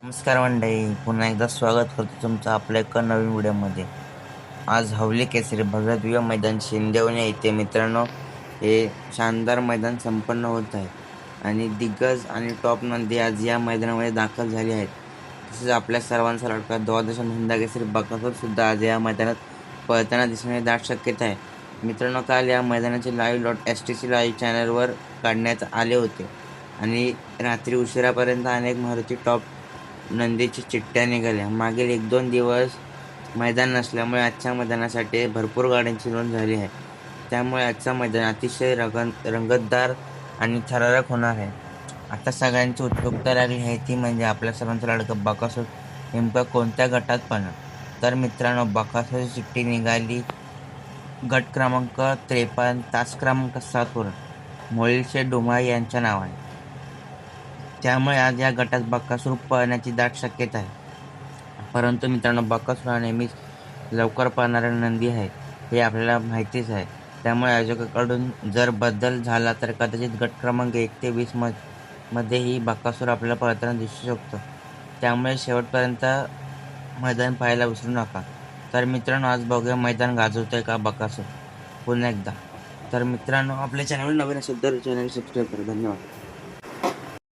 नमस्कार मंडळी, पुन्हा एकदा स्वागत करतो तुमचं आपल्या एका नवीन व्हिडिओमध्ये. आज हवली केसरी भव्यदिव्य मैदान शिंदेवणे येथे मित्रांनो हे शानदार मैदान संपन्न होत आहे आणि दिग्गज आणि टॉप नंदी आज या मैदानामध्ये दाखल झाले आहेत. तसेच आपल्या सर्वांचा लाडका द्वादश हिंद केसरी बकासूर सुद्धा आज या मैदानात पळताना दिसण्याची दाट शक्यता आहे. मित्रांनो, काल या मैदानाचे लाईव्ह STC लाईव्ह चॅनलवर काढण्यात आले होते आणि रात्री उशिरापर्यंत अनेक मारुती टॉप नंदीची चिठ्ठ्या निघाल्या. मागील 1-2 दिवस मैदान नसल्यामुळे आजच्या मैदानासाठी भरपूर गाड्यांची नोंद झाली आहे. त्यामुळे आजचं मैदान अतिशय रंगतदार आणि थरारक होणार आहे. आता सगळ्यांची उत्सुकता लागली आहे ती म्हणजे आपल्या सर्वांचा लाडका बकासूर नेमका कोणत्या गटात पळणार. तर मित्रांनो, बकासूरची चिठ्ठी निघाली गट क्रमांक 53 तास क्रमांक 7 वरून मोळीलशेठ डोमाळे यांच्या नावाने. त्यामुळे आज या गटात बकासूर पळण्याची दाट शक्यता आहे. परंतु मित्रांनो, बकासूर हा नेहमीच लवकर पळणारा नंदी आहे हे आपल्याला माहितीच आहे. त्यामुळे आयोजकाकडून जर बदल झाला तर कदाचित गट क्रमांक 1 ते 20 मध्येही बकासूर आपल्याला पळताना दिसू शकतो. त्यामुळे शेवटपर्यंत मैदान पाहायला विसरू नका. तर मित्रांनो, आज बघूया मैदान गाजवतोय का बकासूर पुन्हा एकदा. तर मित्रांनो, आपल्या चॅनलवर नवीन असेल तर चॅनल सबस्क्राईब करा. धन्यवाद.